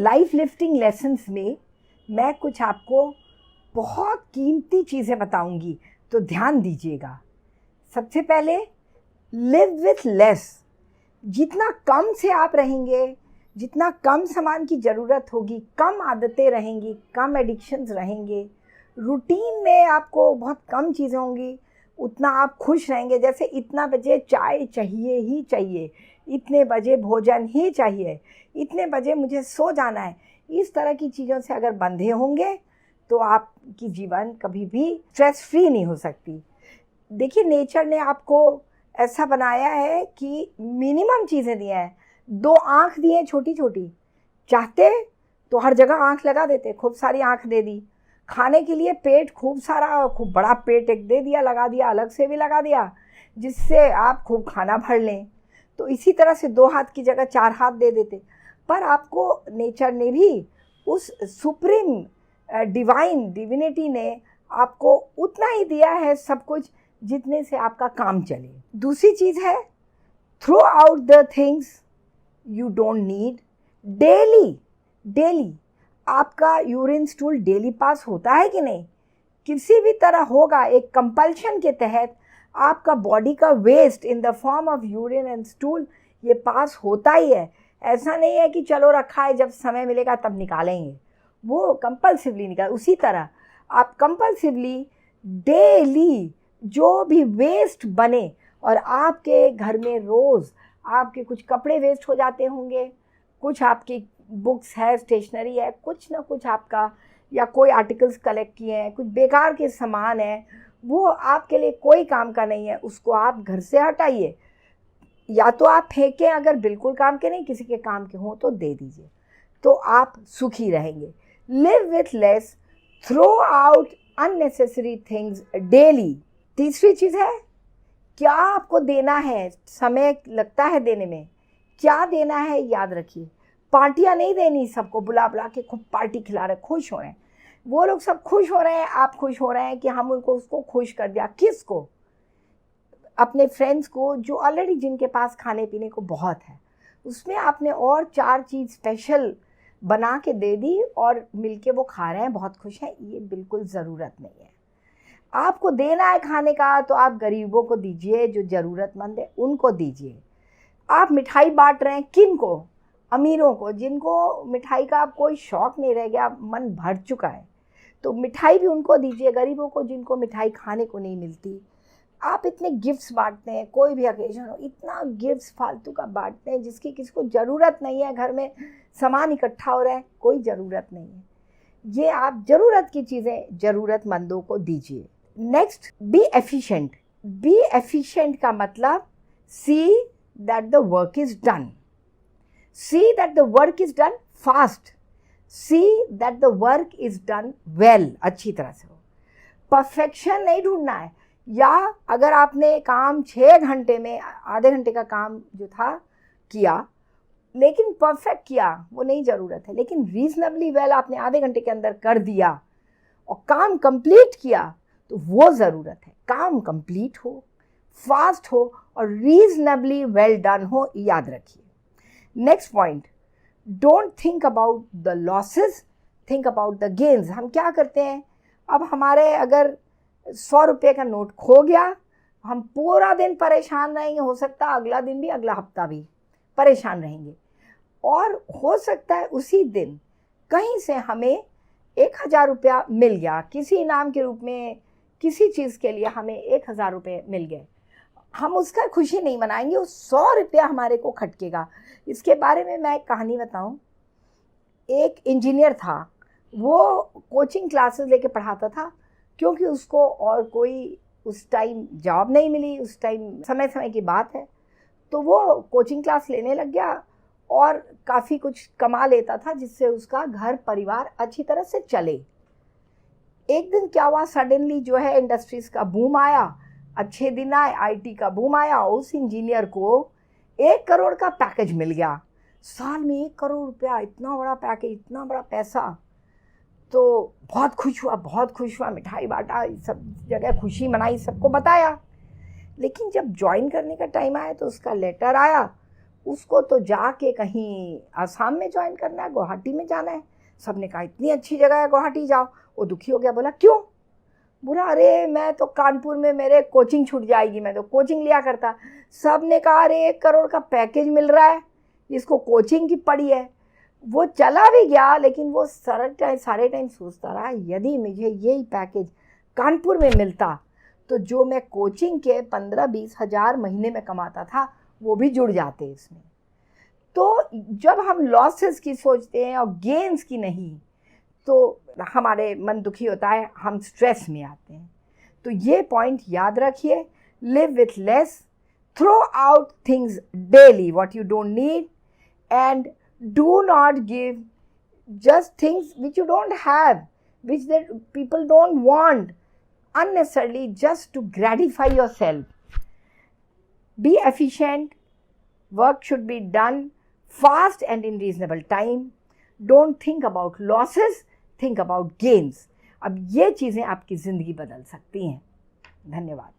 Life lifting lessons में मैं कुछ आपको बहुत कीमती चीज़ें बताऊंगी, तो ध्यान दीजिएगा। सबसे पहले, लिव विथ लेस। जितना कम से आप रहेंगे, जितना कम सामान की ज़रूरत होगी, कम आदतें रहेंगी, कम एडिक्शंस रहेंगे, रूटीन में आपको बहुत कम चीज़ें होंगी, उतना आप खुश रहेंगे। जैसे इतना बजे चाय चाहिए ही चाहिए, इतने बजे भोजन ही चाहिए, इतने बजे मुझे सो जाना है, इस तरह की चीज़ों से अगर बंधे होंगे तो आपकी जीवन कभी भी स्ट्रेस फ्री नहीं हो सकती। देखिए, नेचर ने आपको ऐसा बनाया है कि मिनिमम चीज़ें दिया है। 2 आँख दी हैं छोटी छोटी, चाहते तो हर जगह आँख लगा देते, खूब सारी आँख दे दी। खाने के लिए पेट खूब सारा, खूब बड़ा पेट एक दे दिया, लगा दिया, अलग से भी लगा दिया, जिससे आप खूब खाना भर लें। तो इसी तरह से 2 हाथ की जगह 4 हाथ दे देते। पर आपको नेचर ने भी, उस सुप्रीम डिविनिटी ने आपको उतना ही दिया है सब कुछ जितने से आपका काम चले। दूसरी चीज़ है, throw out the things you don't need. Daily आपका यूरिन स्टूल डेली पास होता है कि नहीं? किसी भी तरह होगा। एक कंपल्शन के तहत आपका बॉडी का waste in the form of urine and stool ये पास होता ही है। ऐसा नहीं है कि चलो रखा है, जब समय मिलेगा तब निकालेंगे, वो कंपल्सिवली निकाल। उसी तरह आप कंपल्सिवली डेली जो भी वेस्ट बने, और आपके घर में रोज़ आपके कुछ कपड़े वेस्ट हो जाते होंगे, कुछ आपकी बुक्स है, स्टेशनरी है, कुछ ना कुछ आपका, या कोई आर्टिकल्स कलेक्ट किए हैं, कुछ बेकार के सामान है, वो आपके लिए कोई काम का नहीं है, उसको आप घर से हटाइए। या तो आप फेंकें, अगर बिल्कुल काम के नहीं, किसी के काम के हों तो दे दीजिए, तो आप सुखी रहेंगे। Live with less, throw out unnecessary things daily. तीसरी चीज़ है, क्या आपको देना है, समय लगता है देने में, क्या देना है याद रखिए। पार्टियां नहीं देनी, सबको बुला बुला के खूब पार्टी खिला रहे, खुश हो रहे हैं, वो लोग सब खुश हो रहे हैं, आप खुश हो रहे हैं कि हम उनको, उसको खुश कर दिया। किसको? अपने फ्रेंड्स को, जो ऑलरेडी जिनके पास खाने पीने को बहुत है, उसमें आपने और 4 चीज़ स्पेशल बना के दे दी और मिलके वो खा रहे हैं, बहुत खुश हैं। ये बिल्कुल ज़रूरत नहीं है। आपको देना है खाने का तो आप गरीबों को दीजिए, जो ज़रूरतमंद है उनको दीजिए। आप मिठाई बांट रहे हैं, किन को? अमीरों को, जिनको मिठाई का आप कोई शौक़ नहीं रह गया, मन भर चुका है, तो मिठाई भी उनको दीजिए। गरीबों को, जिनको मिठाई खाने को नहीं मिलती। आप इतने गिफ्ट्स बांटते हैं, कोई भी ओकेजन हो, इतना गिफ्ट्स फालतू का बांटते हैं जिसकी किसी को ज़रूरत नहीं है। घर में सामान इकट्ठा हो रहा है, कोई ज़रूरत नहीं है। ये आप ज़रूरत की चीज़ें ज़रूरतमंदों को दीजिए। Next, be efficient. Be efficient का मतलब, see that the work is done. See that the work is done fast. See that the work is done well, अच्छी तरह से हो। परफेक्शन नहीं ढूंढना है, या अगर आपने काम 6 घंटे में आधे घंटे का काम जो था किया, लेकिन परफेक्ट किया, वो नहीं ज़रूरत है। लेकिन रीजनेबली वेल आपने आधे घंटे के अंदर कर दिया और काम कंप्लीट किया, तो वो ज़रूरत है। काम कंप्लीट हो, फास्ट हो और रीजनेबली वेल डन हो, याद रखिए। Next point, don't think about the losses, think about the gains. हम क्या करते हैं, अब हमारे अगर 100 रुपये का नोट खो गया, हम पूरा दिन परेशान रहेंगे, हो सकता है अगला दिन भी, अगला हफ्ता भी परेशान रहेंगे। और हो सकता है उसी दिन कहीं से हमें 1000 रुपया मिल गया, किसी इनाम के रूप में, किसी चीज़ के लिए हमें 1000 रुपये मिल गए, हम उसका खुशी नहीं मनाएंगे, वो 100 रुपया हमारे को खटकेगा। इसके बारे में मैं एक कहानी बताऊं। एक इंजीनियर था, वो कोचिंग क्लासेस लेके पढ़ाता था, क्योंकि उसको और कोई उस टाइम जॉब नहीं मिली, उस टाइम समय की बात है, तो वो कोचिंग क्लास लेने लग गया और काफ़ी कुछ कमा लेता था, जिससे उसका घर परिवार अच्छी तरह से चले। एक दिन क्या हुआ, सडनली जो है इंडस्ट्रीज़ का बूम आया, अच्छे दिन आए, आईटी का बूम आया, उस इंजीनियर को 1 करोड़ का पैकेज मिल गया। साल में 1 करोड़ रुपया, इतना बड़ा पैकेज, इतना बड़ा पैसा। तो बहुत खुश हुआ, मिठाई बांटा, सब जगह खुशी मनाई, सबको बताया। लेकिन जब ज्वाइन करने का टाइम आया तो उसका लेटर आया, उसको तो जाके कहीं आसाम में ज्वाइन करना है, गुवाहाटी में जाना है। सब ने कहा इतनी अच्छी जगह है गुवाहाटी जाओ। वो दुखी हो गया, बोला क्यों? बोला अरे मैं तो कानपुर में मेरे कोचिंग छूट जाएगी, मैं तो कोचिंग लिया करता। सब ने कहा अरे 1 करोड़ का पैकेज मिल रहा है, इसको कोचिंग की पड़ी है। वो चला भी गया, लेकिन वो सारे टाइम सोचता रहा यदि मुझे यही पैकेज कानपुर में मिलता तो जो मैं कोचिंग के 15-20 हज़ार महीने में कमाता था वो भी जुड़ जाते इसमें। तो जब हम लॉसेस की सोचते हैं और गेन्स की नहीं, तो हमारे मन दुखी होता है, हम स्ट्रेस में आते हैं। तो ये पॉइंट याद रखिए, live with less, throw out things daily what you don't need, and do not give just things which you don't have, which that people don't want unnecessarily just to gratify yourself. Be efficient, work should be done fast and in reasonable time. Don't think about losses, think about gains. अब ये चीज़ें आपकी ज़िंदगी बदल सकती हैं। धन्यवाद।